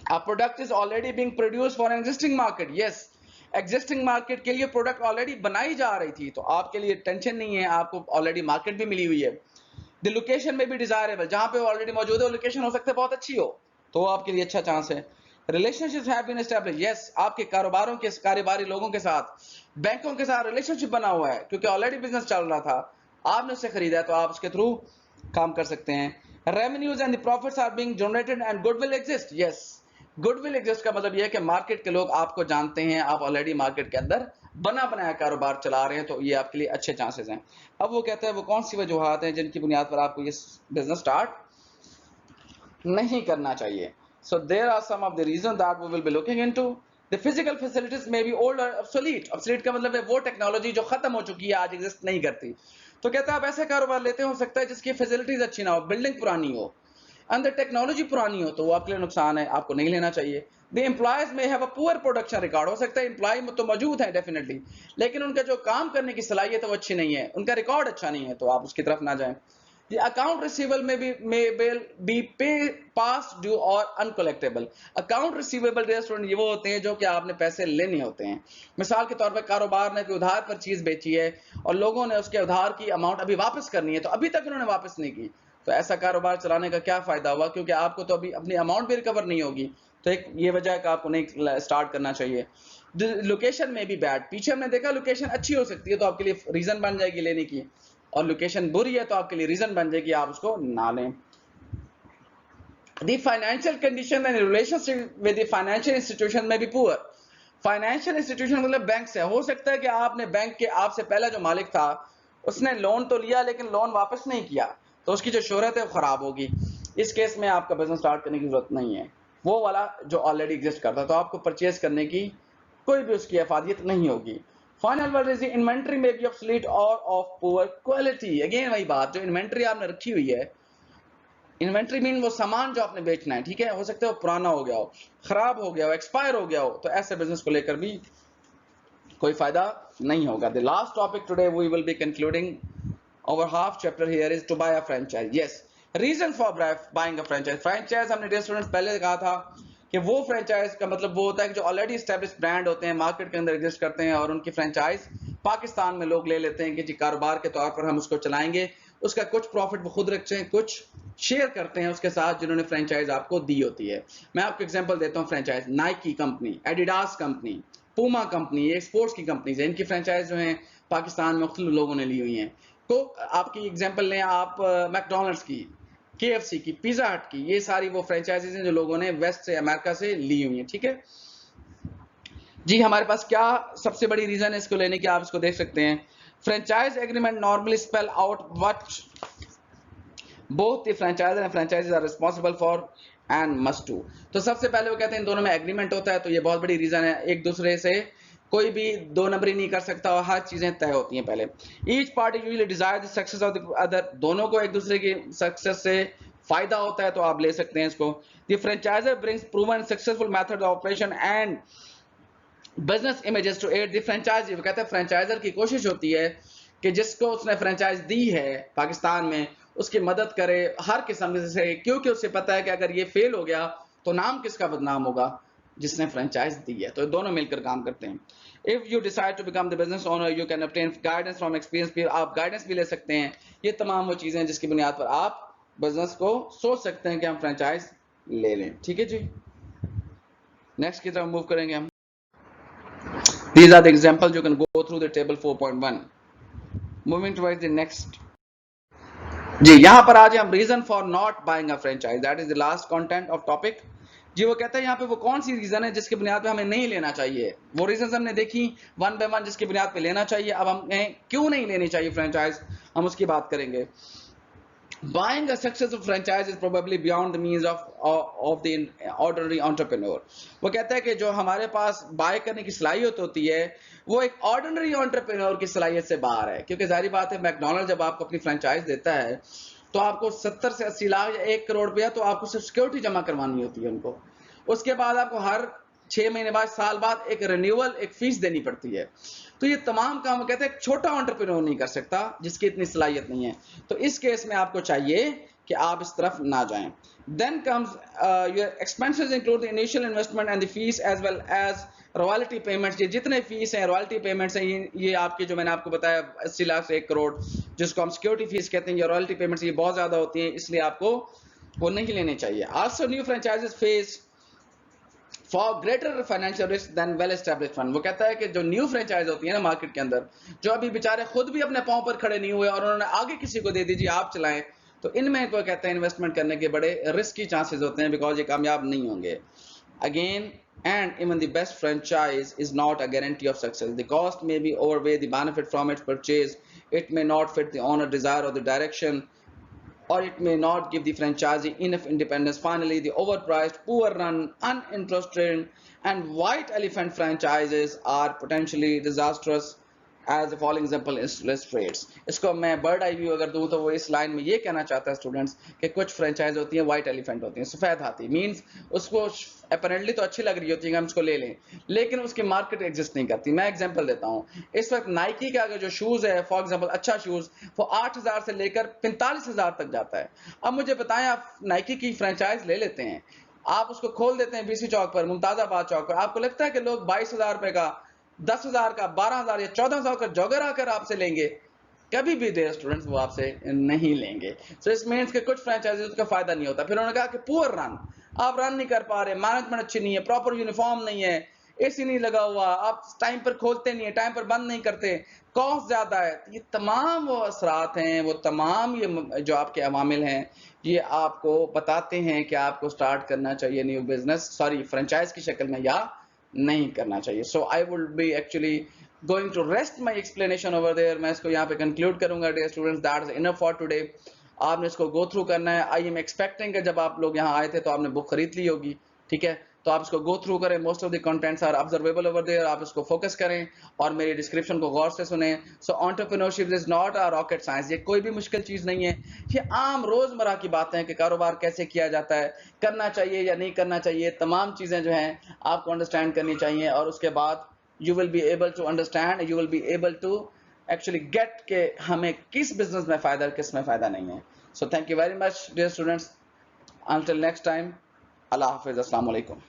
A product is already being produced for an existing market, yes, existing market के लिए प्रोडक्ट ऑलरेडी बनाई जा रही थी, तो आपके लिए टेंशन नहीं है, आपको ऑलरेडी मार्केट भी मिली हुई है। द लोकेशन में भी डिजायरेबल, जहां पे ऑलरेडी मौजूद है लोकेशन हो सकता है बहुत अच्छी हो, तो आपके लिए अच्छा चांस है। Relationships have been established, yes, आपके कारोबारों के कारोबारी लोगों के साथ, बैंकों के साथ रिलेशनशिप बना हुआ है, क्योंकि ऑलरेडी बिजनेस चल रहा था, आपने उससे खरीदा है, तो आप उसके थ्रू काम कर सकते हैं। Revenues and the profits are being generated and goodwill exist, yes, goodwill exist का मतलब यह है कि मार्केट के लोग आपको जानते हैं, आप ऑलरेडी मार्केट के अंदर बना बनाया कारोबार चला रहे हैं, तो ये आपके लिए अच्छे चांसेस हैं। अब वो कहता है वो कौन सी वजूहात हैं जिनकी बुनियाद पर आपको ये बिजनेस स्टार्ट नहीं करना चाहिए। So there are some of the reason that we will be looking into. The physical facilities may be old or obsolete, obsolete का मतलब है वो टेक्नोलॉजी जो खत्म हो चुकी है, आज एग्जिस्ट नहीं करती। तो कहता है आप ऐसे कारोबार लेते हो सकता है जिसकी फैसिलिटीज अच्छी ना हो, बिल्डिंग पुरानी हो, अंदर टेक्नोलॉजी पुरानी हो, तो वो आपके लिए नुकसान है, आपको नहीं लेना चाहिए। द एम्प्लॉयज में have a poor production record, हो सकता है एम्प्लॉय तो मौजूद है डेफिनेटली, लेकिन उनका जो काम करने की सलाहियत है वो अच्छी नहीं है, उनका रिकॉर्ड अच्छा नहीं है, तो आप उसकी तरफ ना जाएं। The account receivable may be pay past due or uncollectible. Account receivable student ये वो होते हैं जो कि आपने पैसे लेने होते हैं। मिसाल के तौर पर कारोबार ने कोई उधार पर चीज बेची है और लोगों ने उसके उधार की अमाउंट अभी वापस करनी है, तो अभी तक उन्होंने वापस नहीं की, तो ऐसा कारोबार चलाने का क्या फायदा हुआ, क्योंकि आपको तो अभी अपनी अमाउंट भी रिकवर नहीं होगी। तो एक ये वजह है कि आपको नहीं स्टार्ट करना चाहिए। लोकेशन में भी बैड, पीछे हमने देखा लोकेशन अच्छी हो सकती है तो आपके लिए रीजन बन जाएगी लेने की, और लोकेशन बुरी है तो आपके लिए रीजन बन जाएगी आप उसको ना लें। The financial condition and relationship with the financial institution may be poor. Financial institution मतलब बैंक से, हो सकता है कि आपने बैंक के आपसे पहला जो मालिक था उसने लोन तो लिया लेकिन लोन वापस नहीं किया, तो उसकी जो शोहरत है वो खराब होगी। इस केस में आपका बिजनेस स्टार्ट करने की जरूरत नहीं है, वो वाला जो ऑलरेडी एग्जिस्ट करता तो आपको परचेज करने की कोई भी उसकी अफादियत नहीं होगी। फाइनल वर्ड इज इन्वेंटरी में बी ऑब्सोलीट और ऑफ पुअर क्वालिटी। अगेन वही बात, जो इन्वेंटरी आपने रखी हुई है, इन्वेंटरी मीन वो सामान जो आपने बेचना है, ठीक है, हो सकता है वो पुराना हो गया हो, खराब हो गया हो, एक्सपायर हो गया हो, तो ऐसे बिजनेस को लेकर भी कोई फायदा नहीं होगा। The last topic today we will be concluding our half chapter here is to buy a franchise. Yes, reason for buying a franchise. franchise हमने डियर स्टूडेंट्स पहले कहा था कि वो फ्रेंचाइज का मतलब वो होता है कि जो ऑलरेडी एस्टेब्लिश ब्रांड होते हैं, मार्केट के अंदर एग्जिस्ट करते हैं और उनकी फ्रेंचाइज पाकिस्तान में लोग ले लेते हैं कि जी कारोबार के तौर पर हम उसको चलाएंगे, उसका कुछ प्रॉफिट वो खुद रखते हैं, कुछ शेयर करते हैं उसके साथ जिन्होंने फ्रेंचाइज आपको दी होती है। मैं आपको एग्जांपल देता हूँ, franchise Nike company, Adidas company, Puma company, ये स्पोर्ट्स की कंपनीज है, इनकी फ्रेंचाइज जो है पाकिस्तान में मुख्तलिफ लोगों ने ली हुई हैं। तो आपकी एग्जांपल लें आप मैकडोनल्ड्स की, KFC की, पिज्जा हट की, ये सारी वो फ्रेंचाइजीज हैं जो लोगों ने वेस्ट से, अमेरिका से ली हुई हैं, ठीक है जी। हमारे पास क्या सबसे बड़ी रीजन है इसको लेने की, आप इसको देख सकते हैं। Franchise agreement normally spell out what both the franchiser and franchisees are responsible for and must do. तो सबसे पहले वो कहते हैं इन दोनों में एग्रीमेंट होता है, तो ये बहुत बड़ी रीजन है, एक दूसरे से कोई भी दो नंबरी नहीं कर सकता और हर चीजें तय होती हैं पहले। Each party usually Dzire the success of the other, दोनों को एक दूसरे की सक्सेस से फायदा होता है, तो आप ले सकते हैं इसको। The franchisor brings proven successful method of operation and business images to aid the franchisee. वो कहते हैं फ्रेंचाइजर की कोशिश होती है कि जिसको उसने फ्रेंचाइज दी है पाकिस्तान में उसकी मदद करे हर किस्म से, क्योंकि उसे पता है कि अगर ये फेल हो गया तो नाम किसका बदनाम होगा, जिसने फ्रेंचाइज दी है। तो दोनों मिलकर काम करते हैं। If you decide to become the business owner you can obtain guidance from experience, भी आप गाइडेंस भी ले सकते हैं। ये तमाम वो चीजें हैं जिसकी बुनियाद पर आप बिजनेस को सोच सकते हैं कि हम फ्रेंचाइज ले लें, ठीक है जी। नेक्स्ट की तरफ मूव करेंगे हम। These are the examples you can go through the table 4.1. Moving towards the next. जी यहाँ पर आज हम reason for not buying a franchise, that is the last content of topic. जी वो कहता है यहाँ पे वो कौन सी रीजन है जिसकी बुनियाद पे हमें नहीं लेना चाहिए। वो रीजन हमने देखी वन बाय वन जिसकी बुनियाद पे लेना चाहिए। अब हमें क्यों नहीं लेनी चाहिए फ्रेंचाइज, हम उसकी बात करेंगे। Buying a successful franchise is probably beyond the means of the ordinary entrepreneur. वो कहता है कि जो हमारे पास बाय करने की सलाहियत होती है वो एक ऑर्डिनरी एंटरप्रेन्योर की सलाहियत से बाहर है, क्योंकि जाहिर बात है मैकडोनल्ड जब आपको अपनी फ्रेंचाइज देता है तो आपको 70 से 80 लाख या 1 करोड़ रुपया तो आपको सिर्फ सिक्योरिटी जमा करवानी होती है उनको, उसके बाद आपको हर 6 महीने बाद, साल बाद एक रिन्यूअल, एक फीस देनी पड़ती है। तो ये तमाम काम कहते हैं छोटा एंटरप्रेन्योर नहीं कर सकता जिसकी इतनी सलाहियत नहीं है। तो इस केस में आपको चाहिए कि आप इस तरफ ना जाएं। Then comes your expenses include the initial investment and the fees as well as royalty payments. ये जितने फीस हैं, रॉयल्टी पेमेंट्स हैं, ये आपके जो मैंने आपको बताया 80 लाख से 1 करोड़ जिसको हम सिक्योरिटी फीस कहते हैं, ये रॉयल्टी पेमेंट्स ये बहुत ज्यादा होती हैं, इसलिए आपको वो नहीं लेने चाहिए। Also new franchises face for greater financial risk than well established one. वो कहता है कि जो न्यू फ्रेंचाइज होती है ना मार्केट के अंदर, जो अभी बेचारे खुद भी अपने पांव पर खड़े नहीं हुए और उन्होंने आगे किसी को दे दीजिए आप चलाएं, तो इनमें तो कहते हैं इन्वेस्टमेंट करने के बड़े रिस्की चांसेस होते हैं बिकॉज ये कामयाब नहीं होंगे। Again and even the best franchise is not a guarantee of success. The cost may be overweigh the benefit from its purchase. It may not fit the owner desire or the direction, or it may not give the franchisee enough independence. Finally, the overpriced, poor run, uninterested and white elephant franchises are potentially disastrous as a for example interest rates. इसको मैं बर्ड आई व्यू अगर दूं तो वो इस लाइन में ये कहना चाहता है स्टूडेंट्स कि कुछ फ्रेंचाइज होती है व्हाइट एलिफेंट होती है, सफेद हाथी, मींस उसको अपेरेंटली तो अच्छी लग रही होती है कि हम इसको ले लें, लेकिन उसकी मार्केट एग्जिस्ट नहीं करती। मैं एग्जांपल देता हूं, इस वक्त नाइकी का अगर जो शूज है फॉर एग्जांपल अच्छा शूज वो 8,000 से लेकर 45,000 तक जाता है। अब मुझे बताएं, आप नाइकी की फ्रेंचाइज ले लेते हैं, आप उसको खोल देते हैं बीसी चौक पर, मुमताजाबाद चौक पर, आपको लगता है कि लोग 22,000 रुपए का, 10,000 का, 12,000 या 14,000 का जॉगर आकर आपसे लेंगे? कभी भी देयर स्टूडेंट्स वो आपसे नहीं लेंगे। सो इस मीन्स के कुछ फ्रेंचाइजीज का फायदा नहीं होता। फिर उन्होंने कहा कि पुअर रन, आप रन नहीं कर पा रहे, मैनेजमेंट अच्छी नहीं है, प्रॉपर यूनिफॉर्म नहीं है, एसी नहीं लगा हुआ, आप टाइम पर खोलते नहीं है, टाइम पर बंद नहीं करते, कॉस्ट ज्यादा है। ये तमाम वो असरात हैं, वो तमाम ये जो आपके अवामिल हैं, ये आपको बताते हैं कि आपको स्टार्ट करना चाहिए न्यू बिजनेस, सॉरी फ्रेंचाइज की शक्ल में, या नहीं करना चाहिए। So I would be actually going to rest my explanation over there. मैं इसको यहाँ पे कंक्लूड करूंगा dear students, that is enough for today. आपने इसको गो थ्रू करना है। आई एम एक्सपेक्टिंग कि जब आप लोग यहाँ आए थे तो आपने बुक खरीद ली होगी, ठीक है, तो आप इसको गो थ्रू करें। Most of the contents are observable over there, आप इसको फोकस करें और मेरी डिस्क्रिप्शन को गौर से सुने। So entrepreneurship is not a rocket science, ये कोई भी मुश्किल चीज नहीं है, ये आम रोजमर्रा की बातें हैं कि कारोबार कैसे किया जाता है, करना चाहिए या नहीं करना चाहिए, तमाम चीजें जो हैं आपको अंडरस्टैंड करनी चाहिए, और उसके बाद you will be able to understand, you will be able to actually get के हमें किस बिजनेस में फायदा किस में फायदा नहीं है। So thank you very much dear students, until next time, Allah Hafiz, Assalamu Alaikum।